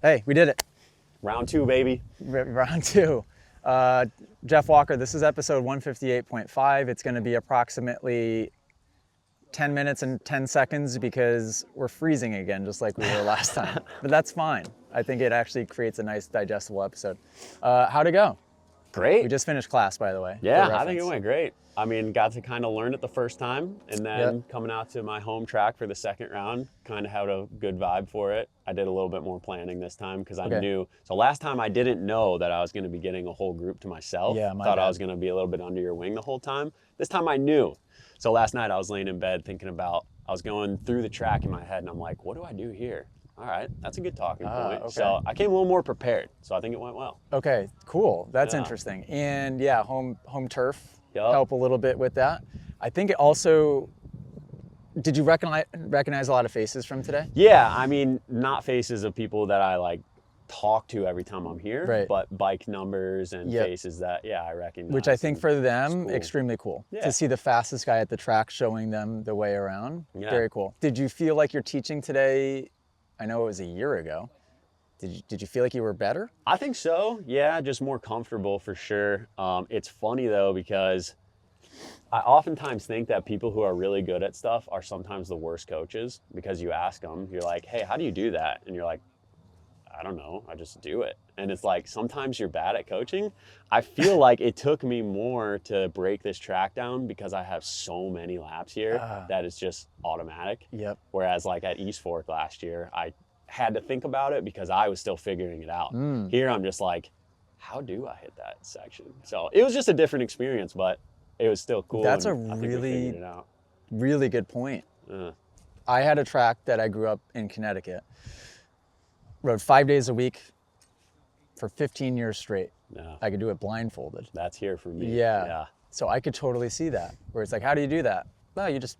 Hey, we did it. Round 2, baby. Round 2. Jeff Walker, this is episode 158.5. It's going to be approximately 10 minutes and 10 seconds because we're freezing again, just like we were last time. But that's fine. I think it actually creates a nice digestible episode. How'd it go? Great. We just finished class, by the way. Yeah, I think it went great. I mean, got to kind of learn it the first time, and then coming out to my home track for the second round, kind of had a good vibe for it. I did a little bit more planning this time because I knew. So last time I didn't know that I was going to be getting a whole group to myself. Yeah, Thought I was going to be a little bit under your wing the whole time. This time I knew. So last night I was laying in bed thinking about, I was going through the track in my head, and I'm like, what do I do here? All right, that's a good talking point. Okay. So I came a little more prepared, so I think it went well. Okay, cool. That's interesting. And yeah, home turf help a little bit with that. I think it also, did you recognize a lot of faces from today? Yeah, I mean, not faces of people that I like talk to every time I'm here, but bike numbers and faces that, I recognize. Which I think for them, extremely cool. To see the fastest guy at the track showing them the way around. Yeah. Very cool. Did you feel like your teaching today, I know it was a year ago, did you feel like you were better? I think so, yeah, just more comfortable for sure. It's funny though, because I oftentimes think that people who are really good at stuff are sometimes the worst coaches, because you ask them, you're like, hey, how do you do that? And you're like, I don't know, I just do it. And it's like, sometimes you're bad at coaching. I feel like it took me more to break this track down because I have so many laps here that it's just automatic. Yep. Whereas like at East Fork last year, I had to think about it because I was still figuring it out. Here I'm just like, how do I hit that section? So it was just a different experience, but it was still cool. That's a really good point. I had a track that I grew up in Connecticut. Rode 5 days a week for 15 years straight. Yeah. I could do it blindfolded. That's here for me. Yeah. So I could totally see that. Where it's like, how do you do that? Well, you just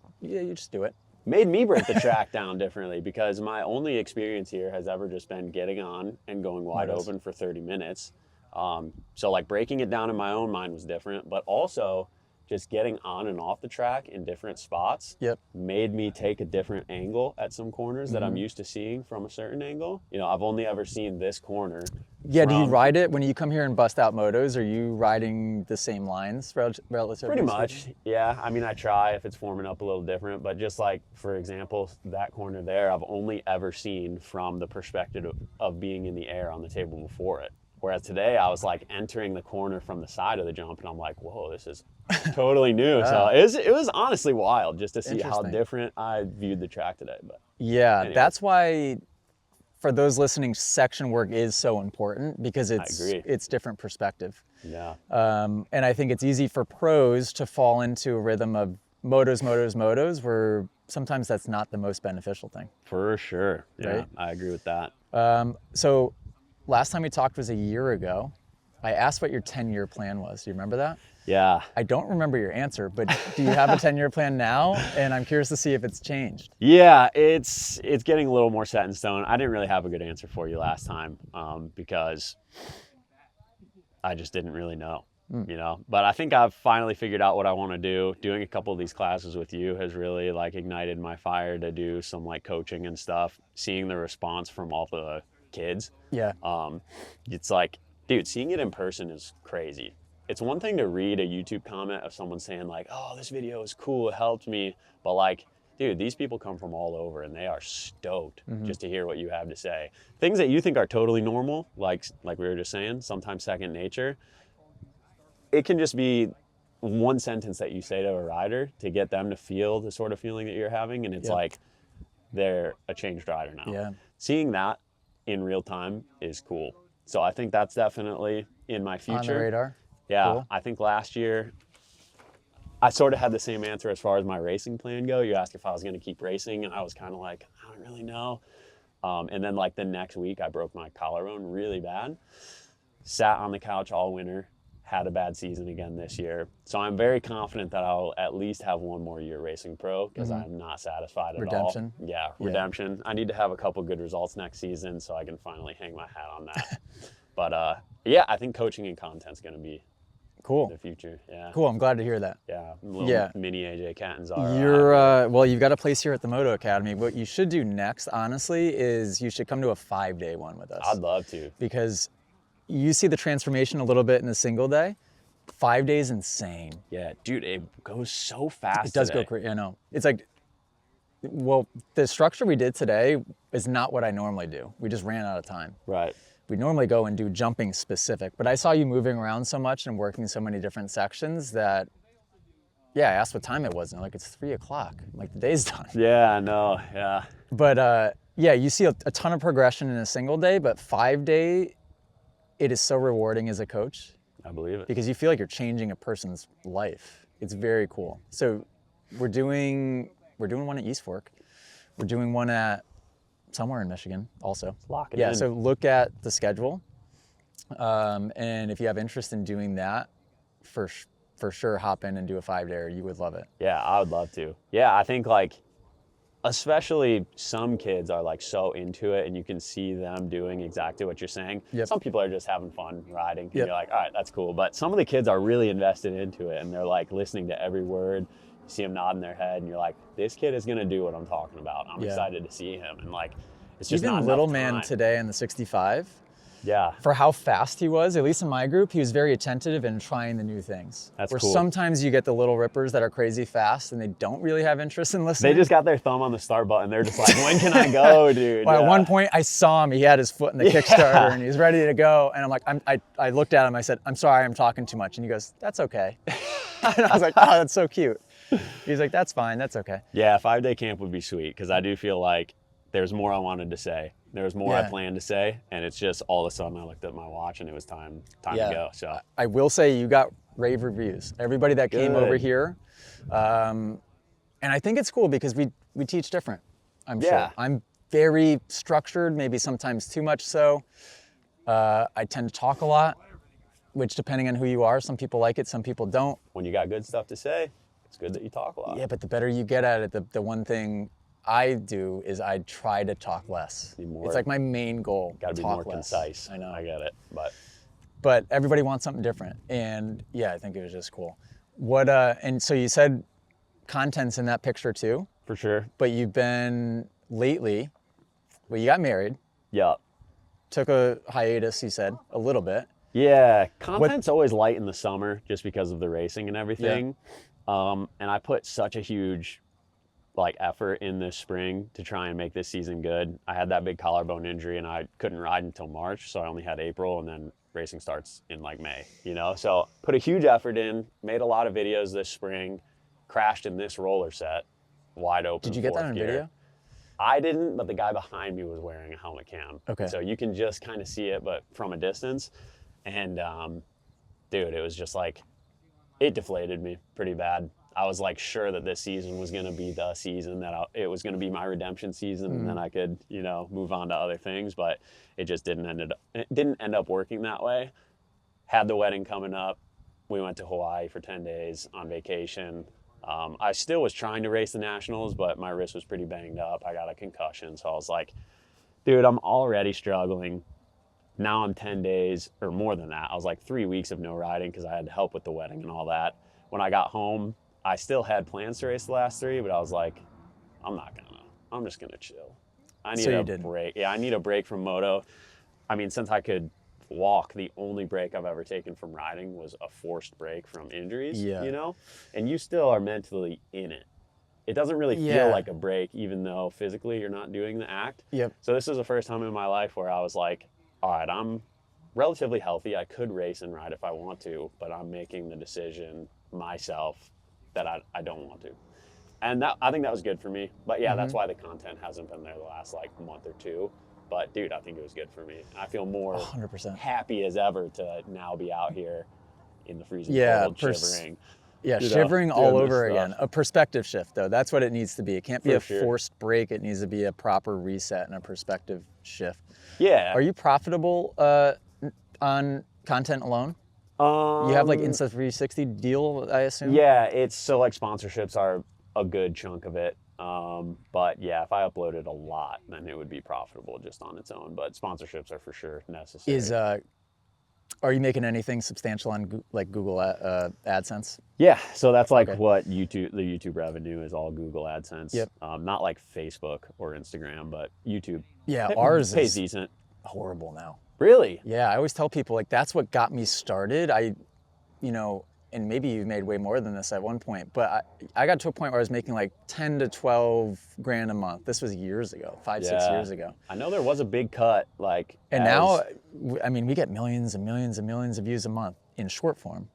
do it. Made me break the track down differently because my only experience here has ever just been getting on and going wide open for 30 minutes. So like breaking it down in my own mind was different, but also just getting on and off the track in different spots made me take a different angle at some corners that I'm used to seeing from a certain angle. You know, I've only ever seen this corner. Yeah, do you ride it when you come here and bust out motos? Are you riding the same lines relatively? Pretty much, yeah. I mean, I try if it's forming up a little different, but just like, for example, that corner there, I've only ever seen from the perspective of being in the air on the table before it. Whereas today I was like entering the corner from the side of the jump and I'm like, whoa, this is totally new. So it was honestly wild just to see how different I viewed the track today. But yeah, that's why for those listening, section work is so important because it's different perspective. Yeah. And I think it's easy for pros to fall into a rhythm of motos, where sometimes that's not the most beneficial thing. For sure. Yeah, right? I agree with that. So last time we talked was a year ago. I asked what your 10-year plan was. Do you remember that? Yeah. I don't remember your answer, but do you have a 10-year plan now? And I'm curious to see if it's changed. Yeah, it's getting a little more set in stone. I didn't really have a good answer for you last time because I just didn't really know, you know. But I think I've finally figured out what I want to do. Doing a couple of these classes with you has really like ignited my fire to do some like coaching and stuff. Seeing the response from all the kids. Yeah. It's like, dude, seeing it in person is crazy. It's one thing to read a YouTube comment of someone saying like, oh, this video is cool, it helped me. But like, dude, these people come from all over and they are stoked just to hear what you have to say. Things that you think are totally normal, like we were just saying, sometimes second nature. It can just be one sentence that you say to a rider to get them to feel the sort of feeling that you're having. And it's like, they're a changed rider now. Yeah. Seeing that in real time is cool. So I think that's definitely in my future. On the radar? Yeah, cool. I think last year I sort of had the same answer as far as my racing plan go. You asked if I was going to keep racing, and I was kind of like, I don't really know. And then like the next week I broke my collarbone really bad. Sat on the couch all winter, had a bad season again this year. So I'm very confident that I'll at least have one more year racing pro because I'm not satisfied at Redemption? all. Yeah, redemption. I need to have a couple good results next season so I can finally hang my hat on that. But yeah, I think coaching and content's going to be Cool. the future. Yeah. Cool. I'm glad to hear that. Yeah. Little Yeah. mini AJ Catanzaro. You're well, you've got a place here at the Moto Academy. What you should do next, honestly, is you should come to a 5-day one with us. I'd love to. Because you see the transformation a little bit in a single day. 5 days, insane. Yeah, dude, it goes so fast. It does today. go crazy. I know. It's like, well, the structure we did today is not what I normally do. We just ran out of time. Right. We normally go and do jumping specific, but I saw you moving around so much and working so many different sections that, yeah, I asked what time it was, and they're like, it's 3 o'clock. I'm like, the day's done. Yeah, I know. Yeah. But yeah, you see a ton of progression in a single day, but 5-day, it is so rewarding as a coach I believe it. because you feel like you're changing a person's life. It's very cool. So we're doing one at East Fork. We're doing one at somewhere in Michigan also. Lock it Yeah, in. so look at the schedule. And if you have interest in doing that, for sure hop in and do a 5-day. You would love it. Yeah, I would love to. Yeah, I think like, especially some kids are like so into it and you can see them doing exactly what you're saying. Yep. Some people are just having fun riding. And Yep. you're like, all right, that's cool. But some of the kids are really invested into it and they're like listening to every word. You see them nodding their head and you're like, this kid is going to do what I'm talking about. I'm Yeah. excited to see him. And like, it's just not Even enough little man time. today in the 65, Yeah. for how fast he was, at least in my group, he was very attentive and trying the new things. That's Where cool. sometimes you get the little rippers that are crazy fast and they don't really have interest in listening. They just got their thumb on the start button. They're just like, when can I go, dude? Well, Yeah. at one point, I saw him. He had his foot in the Kickstarter, and he's ready to go. And I'm like, I looked at him. I said, "I'm sorry, I'm talking too much." And he goes, "That's okay." And I was like, "Oh, that's so cute." He's like, "That's fine. That's okay." Yeah, 5-day camp would be sweet because I do feel like there's more I wanted to say. There was more I Yeah. planned to say, and it's just all of a sudden I looked at my watch and it was time to go. So I will say you got rave reviews. Everybody that came Good. over here, and I think it's cool because we teach different. I'm Yeah. sure. I'm very structured, maybe sometimes too much so. I tend to talk a lot, which depending on who you are, some people like it, some people don't. when you got good stuff to say, it's good that you talk a lot. Yeah, but the better you get at it, the one thing I do is I try to talk less. Be more- It's like my main goal. Got to be talk more less. concise. I know. I get it. But everybody wants something different, and yeah, I think it was just cool. What and so you said content's in that picture too, For sure. but you've been lately. Well, you got married, Yeah. took a hiatus. You said a little bit. Yeah. Content's always light in the summer just because of the racing and everything. And I put such a huge effort in this spring to try and make this season good. I had that big collarbone injury and I couldn't ride until March, so I only had April, and then racing starts in May, So put a huge effort in, made a lot of videos this spring, crashed in this roller set, wide open. Did you get that fourth on gear. video? I didn't, but the guy behind me was wearing a helmet cam. Okay. So you can just kind of see it, but from a distance. And dude, it was just it deflated me pretty bad. I was sure that this season was going to be the season it was going to be my redemption season, and then I could, move on to other things. But it just didn't end up working that way. Had the wedding coming up. We went to Hawaii for 10 days on vacation. I still was trying to race the nationals, but my wrist was pretty banged up. I got a concussion, so I was like, dude, I'm already struggling. Now I'm 10 days or more than that. I was 3 weeks of no riding because I had help with the wedding and all that. When I got home, I still had plans to race the last 3, but I was like, I'm just gonna chill. I need a break. Yeah, I need a break from Moto. I mean, since I could walk, the only break I've ever taken from riding was a forced break from injuries, And you still are mentally in it. It doesn't really feel like a break, even though physically you're not doing the act. Yep. So this is the first time in my life where I was like, all right, I'm relatively healthy. I could race and ride if I want to, but I'm making the decision myself that I don't want to. And I think that was good for me. But yeah, that's why the content hasn't been there the last month or two. But dude, I think it was good for me. I feel more 100%. happy as ever to now be out here in the freezing cold, shivering. Yeah, you know, shivering doing all this over stuff. again. A perspective shift, though. That's what it needs to be. It can't be For a sure. forced break. It needs to be a proper reset and a perspective shift. Yeah. Are you profitable on content alone? You have Insta360 deal, I assume? Yeah, it's so sponsorships are a good chunk of it. But yeah, if I uploaded a lot, then it would be profitable just on its own. But sponsorships are for sure necessary. Are you making anything substantial on like Google AdSense? Yeah, so that's like Okay. what the YouTube revenue is, all Google AdSense. Yep. Not like Facebook or Instagram, but YouTube. Yeah, It ours pays is decent. horrible now. Really? Yeah, I always tell people like that's what got me started. And maybe you made way more than this at one point, but I got to a point where I was making like 10 to 12 grand a month. This was years ago, 6 years ago. I know there was a big cut, like. And now, I mean, we get millions and millions and millions of views a month in short form.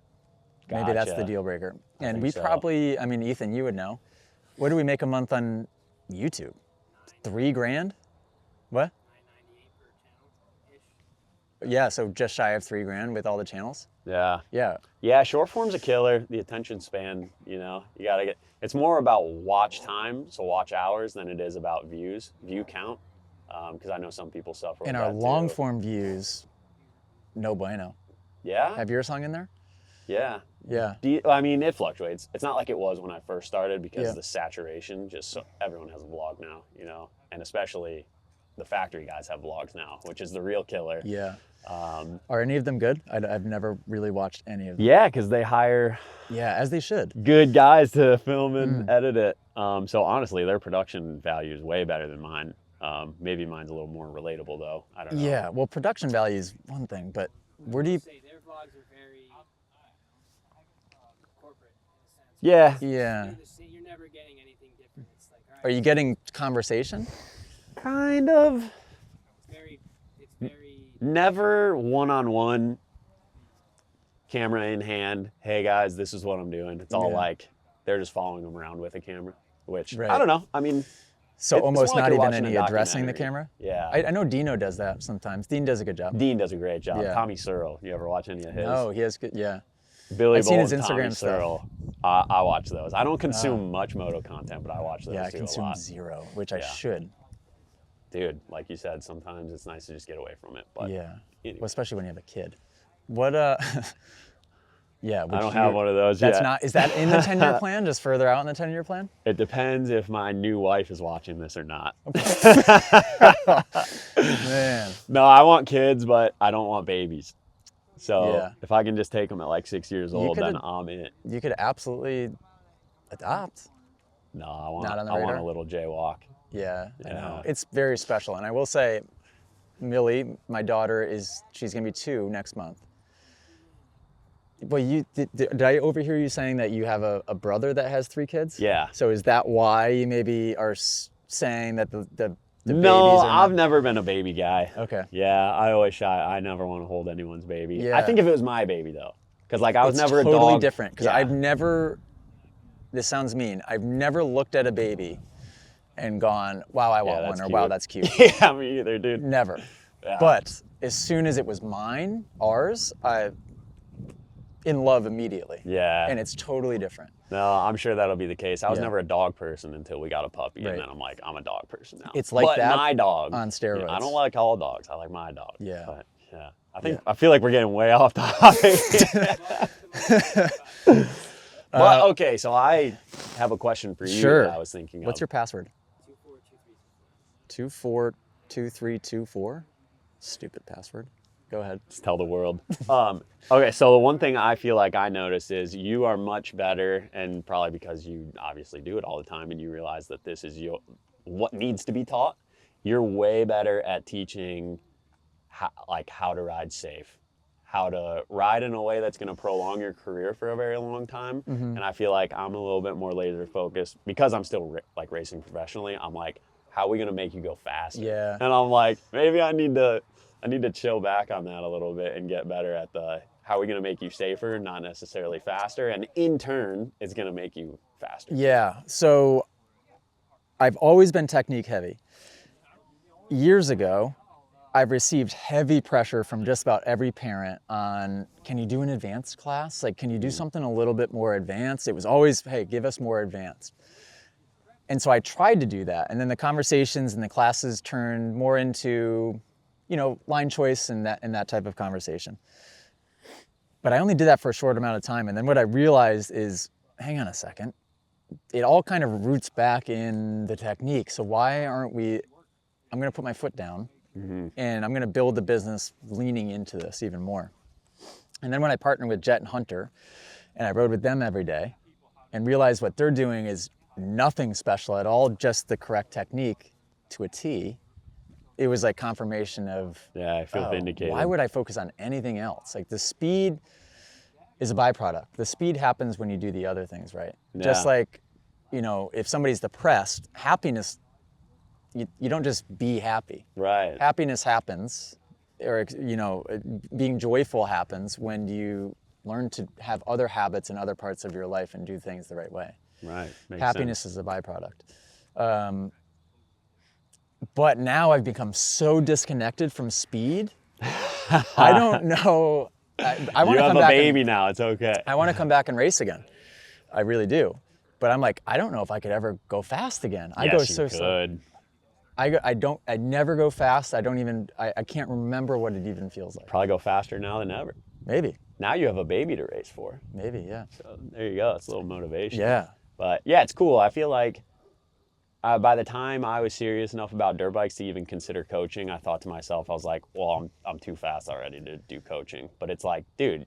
Maybe that's the Gotcha. deal breaker. And think we so. probably, I mean, Ethan, you would know. What do we make a month on YouTube? 3 grand? What? Yeah, so just shy of 3 grand with all the channels. Yeah. Yeah. Yeah, short form's a killer. The attention span, you gotta get. It's more about watch time, so watch hours, than it is about view count. Because I know some people suffer with And that our long too. form views, no bueno. Yeah. Have yours hung in there? Yeah. Yeah. I mean, it fluctuates. It's not like it was when I first started, because Yeah. the saturation, everyone has a vlog now, and especially the factory guys have vlogs now, which is the real killer. Yeah. Are any of them good? I've never really watched any of them. Yeah, because they hire Yeah, as they should. good guys to film and edit it. So honestly, their production value is way better than mine. Maybe mine's a little more relatable though. I don't know. Yeah, well, production value is one thing, but where do you... Say their vlogs are very corporate in a sense. Yeah. Yeah. You're never getting anything different. It's like, all right, Are you getting conversation? Kind of. it's very Never one-on-one, camera in hand. Hey guys, this is what I'm doing. It's all Yeah. like they're just following them around with a camera, which Right. I don't know. I mean, So it's almost more like not you're even watching a any addressing the documentary. camera? Yeah. I know Dino does that sometimes. Dean does a good job. Dean does a great job. Yeah. Tommy Searle, you ever watch any of his? No, he has good, yeah. Billy I've seen his Bolt and Tommy Instagram stuff. Searle. I watch those. I don't consume much moto content, but I watch those Yeah, I too a consume lot. 0, which I Yeah. should. Dude, like you said, sometimes it's nice to just get away from it. But Yeah, anyway. well, especially when you have a kid. What, yeah. I don't have one of those That's yet. not, is that in the 10-year plan, just further out in the 10-year plan? It depends if my new wife is watching this or not. Man, No, I want kids, but I don't want babies. So Yeah. if I can just take them at like 6 years old, then could've- I'm in. you could absolutely adopt. No, I want, Not on the I want radar? a little jaywalk. Yeah, I Yeah. know. It's very special. And I will say, Millie, my daughter, she's going to be 2 next month. Well, did I overhear you saying that you have a brother that has 3 kids? Yeah. So is that why you maybe are saying that the babies No, are not... I've never been a baby guy. Okay. Yeah, I always shy. I never want to hold anyone's baby. Yeah. I think if it was my baby though, because like I was It's never a dog. totally different because Yeah. I've never, this sounds mean, I've never looked at a baby and gone, wow, I want that's one, or wow, cute. that's cute. Yeah, me either, dude. Never. Yeah. But as soon as it was ours, I in love immediately. Yeah. And it's totally different. No, I'm sure that'll be the case. I was Yeah. never a dog person until we got a puppy, Right. and then I'm like, I'm a dog person now. It's like but that my dog on steroids. I don't like all dogs. I like my dog. Yeah. But yeah, I feel like we're getting way off topic. But okay, so I have a question for you. Sure. That I was thinking. What's of. your password? 242324. Stupid password. Go ahead. Just tell the world. Okay, so the one thing I feel like I noticed is you are much better, and probably because you obviously do it all the time and you realize that this is what needs to be taught. You're way better at teaching how to ride safe, how to ride in a way that's going to prolong your career for a very long time. And I feel like I'm a little bit more laser focused because I'm still racing professionally. I'm like, how are we going to make you go faster? Yeah. And I'm like, maybe I need to chill back on that a little bit and get better at how are we going to make you safer, not necessarily faster. And in turn, it's going to make you faster. Yeah. So I've always been technique heavy. Years ago, I've received heavy pressure from just about every parent on, can you do an advanced class? Like, can you do something a little bit more advanced? It was always, hey, give us more advanced. And so I tried to do that. And then the conversations and the classes turned more into, line choice and that type of conversation. But I only did that for a short amount of time. And then what I realized is, hang on a second, it all kind of roots back in the technique. So why aren't we, I'm going to put my foot down and I'm going to build the business leaning into this even more. And then when I partnered with Jet and Hunter, and I rode with them every day, and realized what they're doing is nothing special at all, just the correct technique to a T, it was like confirmation of, Yeah, I feel vindicated. why would I focus on anything else? Like the speed is a byproduct. The speed happens when you do the other things right. Just Yeah. like, you know, if somebody's depressed, happiness, you don't just be happy. Right. Happiness happens, or, you know, being joyful happens when you learn to have other habits in other parts of your life and do things the right way. Right. Makes Happiness sense. is a byproduct. But now I've become so disconnected from speed. I don't know. I want You to have come a back. baby now. It's okay. I want to come back and race again. I really do. But I'm like, I don't know if I could ever go fast again. I go Yes, so you slow. could. I never go fast. I can't remember what it even feels like. Probably go faster now than ever. Maybe, Now you have a baby to race for. yeah. So there you go. It's a little motivation. Yeah. But yeah, it's cool. I feel like by the time I was serious enough about dirt bikes to even consider coaching, I thought to myself, I was like, well, I'm too fast already to do coaching. But it's like, dude,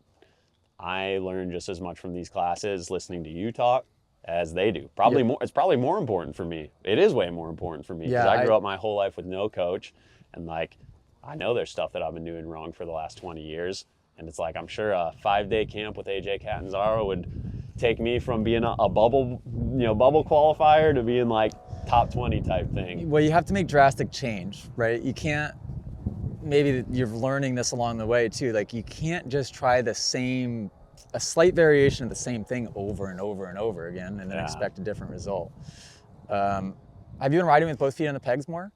I learned just as much from these classes listening to you talk as they do. Probably more. It's probably more important for me. It is way more important for me because Yeah, I grew up my whole life with no coach, and like I know there's stuff that I've been doing wrong for the last 20 years. And it's like, I'm sure a 5-day camp with AJ Catanzaro would take me from being a bubble qualifier to being like top 20 type thing. Well, you have to make drastic change, right? You can't, maybe you're learning this along the way too, like you can't just try a slight variation of the same thing over and over and over again and then expect a different result. Have you been riding with both feet on the pegs more?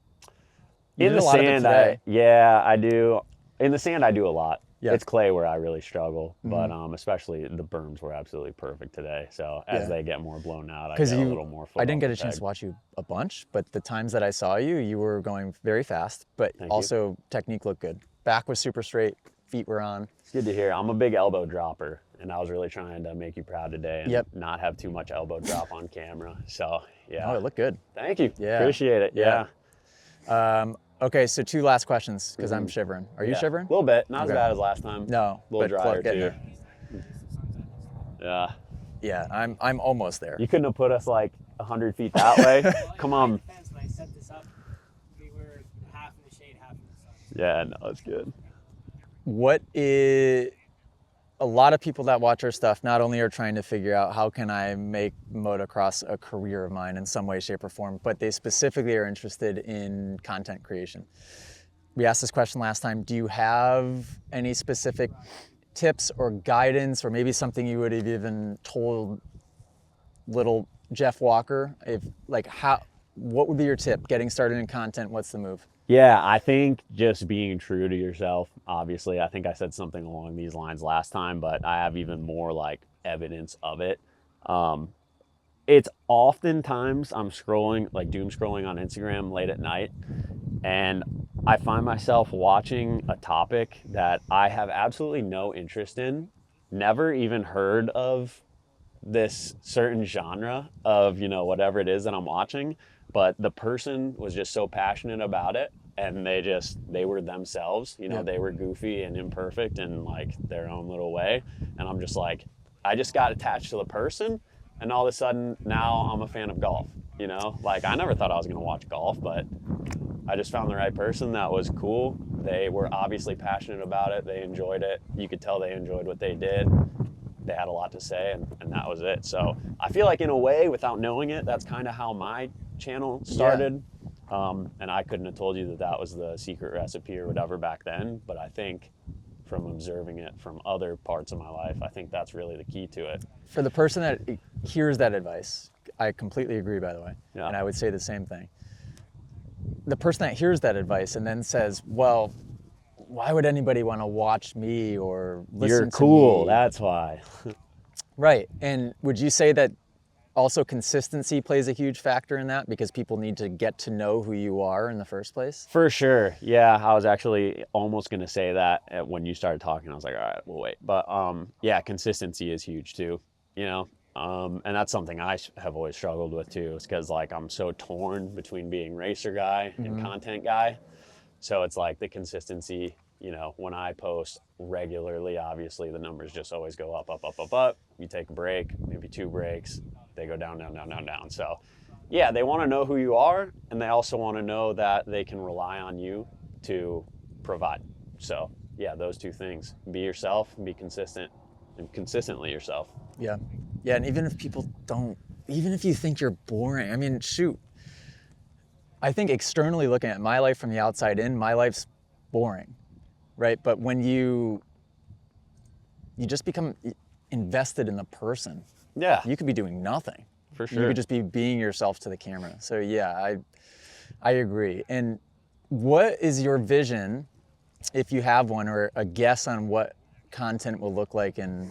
In the sand, I do. In the sand, I do a lot. Yeah. It's clay where I really struggle, but especially the berms were absolutely perfect today. So as they get more blown out, I get a little more foot I didn't off get the a chance peg. to watch you a bunch, but the times that I saw you, you were going very fast, but Thank you. also technique looked good. Back was super straight, feet were on. It's good to hear. I'm a big elbow dropper, and I was really trying to make you proud today and Yep. not have too much elbow drop on camera. So yeah. Oh, it looked good. Thank you. Yeah. Appreciate it. Yeah. Yeah. Okay, so 2 last questions because I'm shivering. Are you Yeah. shivering? A little bit. Not as Okay. bad as last time. No, A little but drier getting too. there. Yeah. Yeah, I'm almost there. You couldn't have put us like 100 feet that way. Come on. Defense, when I set this up, we were half in the shade, half in the sun. Yeah, no, it's good. What is a lot of people that watch our stuff not only are trying to figure out how can I make motocross a career of mine in some way, shape, or form, but they specifically are interested in content creation. We asked this question last time. Do you have any specific tips or guidance, or maybe something you would have even told little Jeff Walker? What would be your tip? Getting started in content, what's the move? Yeah, I think just being true to yourself. Obviously, I think I said something along these lines last time, but I have even more like evidence of it. It's oftentimes I'm scrolling, like doom scrolling on Instagram late at night, and I find myself watching a topic that I have absolutely no interest in, never even heard of this certain genre of, whatever it is that I'm watching, but the person was just so passionate about it, and they were themselves, they were goofy and imperfect in like their own little way. And I'm just like, I just got attached to the person, and all of a sudden now I'm a fan of golf, like I never thought I was going to watch golf, but I just found the right person that was cool. They were obviously passionate about it. They enjoyed it. You could tell they enjoyed what they did. They had a lot to say, and that was it. So I feel like in a way, without knowing it, that's kind of how my channel started. And I couldn't have told you that was the secret recipe or whatever back then, but I think from observing it from other parts of my life, I think that's really the key to it. For the person that hears that advice, I completely agree, by the way, Yeah. and I would say the same thing. The person that hears that advice and then says, well, why would anybody want to watch me or listen You're to cool, me? that's why. Right. And would you say that also consistency plays a huge factor in that, because people need to get to know who you are in the first place? For sure. Yeah, I was actually almost going to say that when you started talking. I was like, all right, we'll wait. But yeah, consistency is huge too, and that's something I have always struggled with too. It's because like I'm so torn between being racer guy and content guy. So it's like the consistency you know, when I post regularly, obviously the numbers just always go up, up, up, up, up. You take a break, maybe 2 breaks, they go down, down, down, down, down. So yeah, they want to know who you are, and they also want to know that they can rely on you to provide. So yeah, those 2 things: be yourself, be consistent, and consistently yourself. Yeah. Yeah. And even if people don't, even if you think you're boring, I mean, shoot, I think externally looking at my life from the outside in, my life's boring, right? But when you just become invested in the person, Yeah, you could be doing nothing. for You sure. could just be being yourself to the camera. So yeah, I agree. And what is your vision, if you have one, or a guess on what content will look like in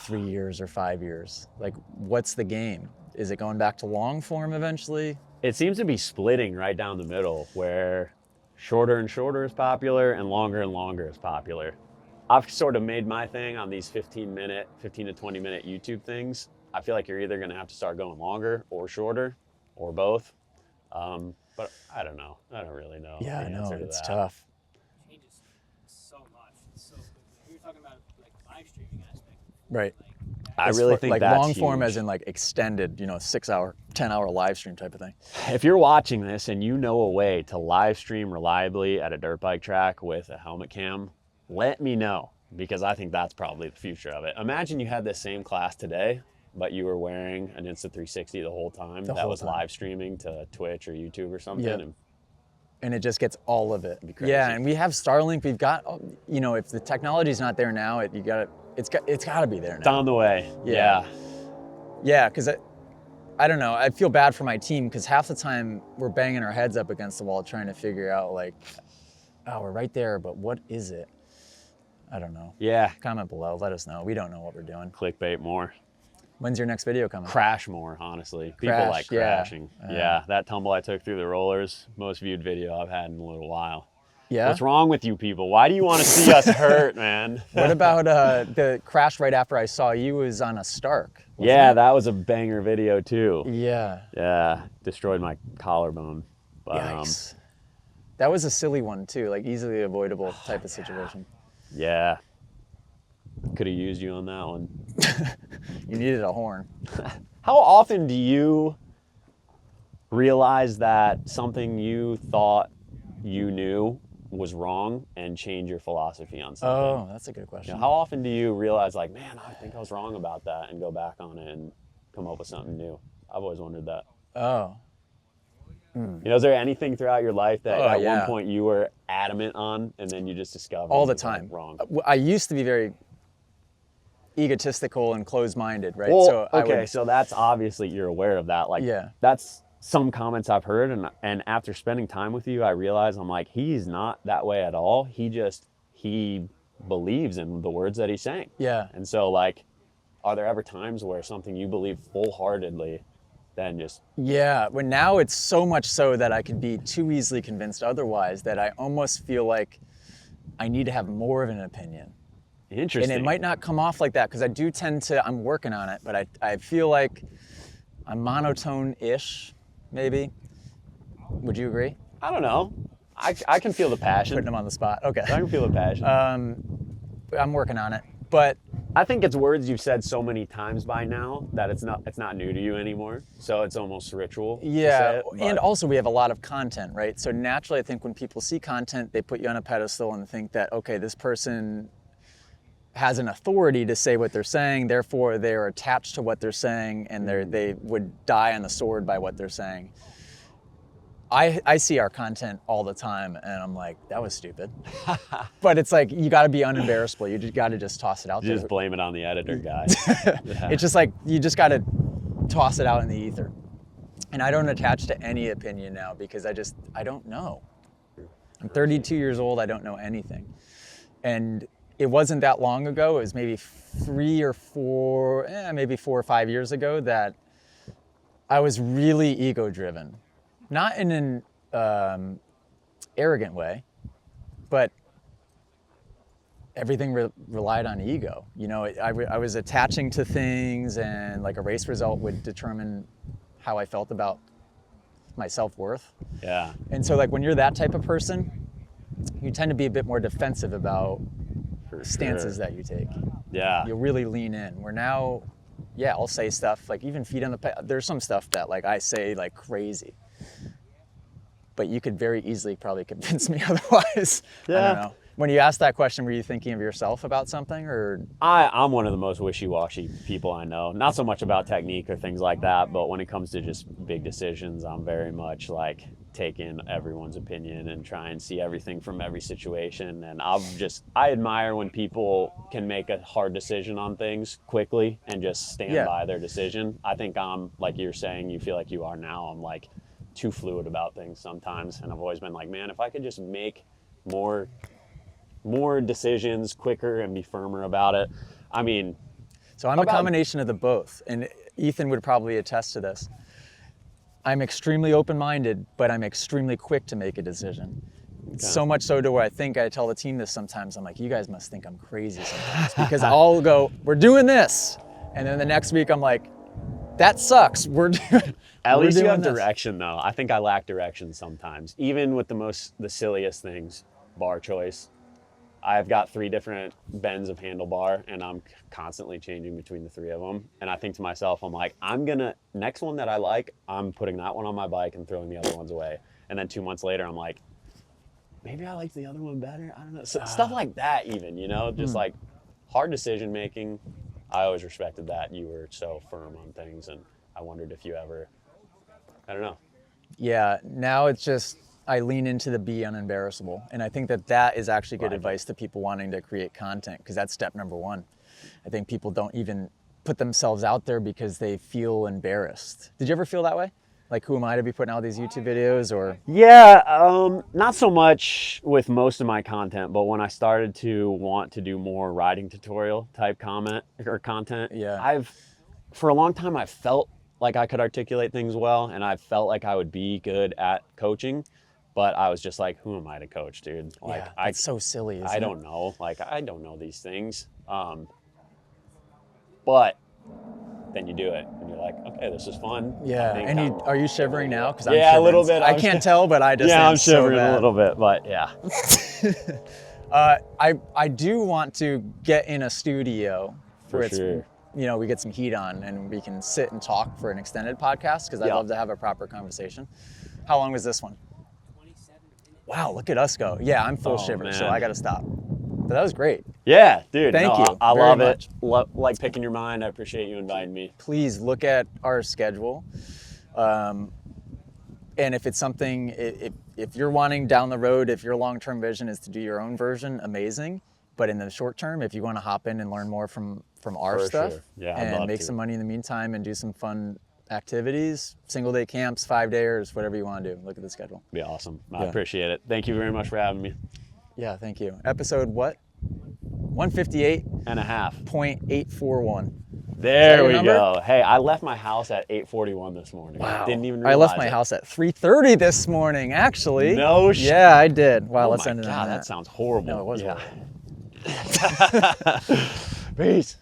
3 years or 5 years? Like, what's the game? Is it going back to long form eventually? It seems to be splitting right down the middle, where shorter and shorter is popular and longer is popular. I've sort of made my thing on these 15 to 20 minute YouTube things. I feel like you're either going to have to start going longer or shorter or both. But I don't know. I don't really know. Yeah, the I know, answer to it's that. tough. Changes so much. It's so quickly. You're talking about like live streaming aspect. Right. Like I As really far- think like that's long form huge. as in like extended, 6-hour, 10-hour live stream type of thing. If you're watching this and you know a way to live stream reliably at a dirt bike track with a helmet cam, let me know, because I think that's probably the future of it. Imagine you had this same class today, but you were wearing an Insta360 the whole time. The that whole was time. live streaming to Twitch or YouTube or something. Yep. And And it just gets all of it. be crazy. Yeah, and we have Starlink. We've got, if the technology's not there now, it's got to be there it's now. on the way. Yeah. Yeah, because I don't know. I feel bad for my team because half the time we're banging our heads up against the wall trying to figure out like, oh, we're right there, but what is it? I don't know. Yeah. Comment below. Let us know. We don't know what we're doing. Clickbait more. When's your next video coming? Crash more, honestly. People Crash, like yeah. crashing. Yeah, that tumble I took through the rollers, most viewed video I've had in a little while. Yeah. What's wrong with you people? Why do you want to see us hurt, man? What about the crash right after I saw you was on a Stark? wasn't Yeah, it? that was a banger video too. Yeah. Yeah, destroyed my collarbone. But Yikes. That was a silly one too, like easily avoidable type of situation. yeah, could have used you on that one. You needed a horn. How often do you realize that something you thought you knew was wrong and change your philosophy on something? Oh, that's a good question. You know, how often do you realize, like, man, I think I was wrong about that, and go back on it and come up with something new? I've always wondered that. Oh. You know, is there anything throughout your life that at yeah. one point you were adamant on, and then you just discovered All the it was, like, time. wrong? I used to be very egotistical and closed-minded, right? Well, So I okay, would, so that's obviously you're aware of that. Like, Yeah. that's some comments I've heard, and after spending time with you, I realize I'm like, he's not that way at all. He believes in the words that he's saying. yeah. And so, like, are there ever times where something you believe full-heartedly then just Yeah, but now it's so much so that I can be too easily convinced otherwise that I almost feel like I need to have more of an opinion. interesting? And it might not come off like that because I do tend to, I'm working on it, but I feel like I'm monotone-ish, maybe. Would you agree? I don't know. I can feel the passion. Putting them on the spot. Okay. I can feel the passion. I'm working on it. But I think it's words you've said so many times by now that it's not new to you anymore. So it's almost ritual. to say yeah, it, but- and also we have a lot of content, right? So naturally, I think when people see content, they put you on a pedestal and think that, okay, this person has an authority to say what they're saying, therefore they're attached to what they're saying, and they would die on the sword by what they're saying. I see our content all the time, and I'm like, that was stupid. But it's like, you got to be unembarrassable. You just got to just toss it out You there. just blame it on the editor guy. Yeah. It's just like, you just got to toss it out in the ether. And I don't attach to any opinion now because I don't know. I'm 32 years old, I don't know anything. And it wasn't that long ago, it was maybe 4 or 5 years ago that I was really ego-driven. Not in an arrogant way, but everything relied on ego. You know, I was attaching to things, and like a race result would determine how I felt about my self-worth. Yeah. And so like when you're that type of person, you tend to be a bit more defensive about For stances sure. that you take. Yeah. You really lean in. Where now, yeah, I'll say stuff like even feet on the there's some stuff that like I say like crazy, but you could very easily probably convince me otherwise. I Yeah. don't know. When you asked that question, were you thinking of yourself about something, or? I'm one of the most wishy-washy people I know. Not so much about technique or things like that, but when it comes to just big decisions, I'm very much like take in everyone's opinion and try and see everything from every situation. And I admire when people can make a hard decision on things quickly and just stand by their decision. I think I'm, like you're saying, you feel like you are now, I'm like too fluid about things sometimes. And I've always been like, man, if I could just make more decisions quicker and be firmer about it. I mean, So I'm a combination of the both, and Ethan would probably attest to this. I'm extremely open-minded, but I'm extremely quick to make a decision. So much so to where I tell the team this sometimes, I'm like, you guys must think I'm crazy sometimes, because I'll go, we're doing this, and then the next week I'm like, that sucks. At least you have direction, though. I think I lack direction sometimes, even with the silliest things. Bar choice. I've got 3 different bends of handlebar, and I'm constantly changing between the 3 of them. And I think to myself, I'm like, next one that I like, I'm putting that one on my bike and throwing the other ones away. And then 2 months later, I'm like, maybe I like the other one better. I don't know. So, stuff like that even, just like hard decision making. I always respected that you were so firm on things, and I wondered if you ever, I don't know. Yeah, now it's just, I lean into the be unembarrassable. And I think that is actually good advice to people wanting to create content, because that's step number 1. I think people don't even put themselves out there because they feel embarrassed. Did you ever feel that way? Like, who am I to be putting out these YouTube videos, or? Yeah, not so much with most of my content, but when I started to want to do more riding tutorial type content, for a long time, I felt like I could articulate things well, and I felt like I would be good at coaching. But I was just like, who am I to coach, dude? Like, yeah, it's so silly, isn't it? I don't know. Like, I don't know these things. But then you do it, and you're like, okay, this is fun. Yeah, and are you shivering now? Because I'm shivering. A little bit. I can't tell, but I just I'm so shivering bad. a little bit, but yeah. I do want to get in a studio For sure. We get some heat on and we can sit and talk for an extended podcast, because I'd love to have a proper conversation. How long was this one? 27 minutes. Wow, look at us go. Yeah, I'm full shiver, so man. I got to stop. But that was great. Yeah, dude. Thank you I very love much. it. Like picking your mind. I appreciate you inviting me. Please look at our schedule. And if it's something, if you're wanting down the road, if your long-term vision is to do your own version, amazing. But in the short term, if you want to hop in and learn more from our For stuff, sure. Yeah, I'd and love make to. some money in the meantime and do some fun activities, single day camps, 5-dayers, whatever you want to do, look at the schedule. Be awesome. I appreciate it. Thank you very much for having me. Yeah, thank you. Episode what? 158.841. And a half. Is There that we your number? go. Hey, I left my house at 8:41 this morning. Wow. Didn't even I realize left my it. house at 3:30 this morning, actually. No shit. Yeah, I did. Wow, Oh let's my end it on God, that. that sounds horrible. No, it was yeah. horrible. Peace.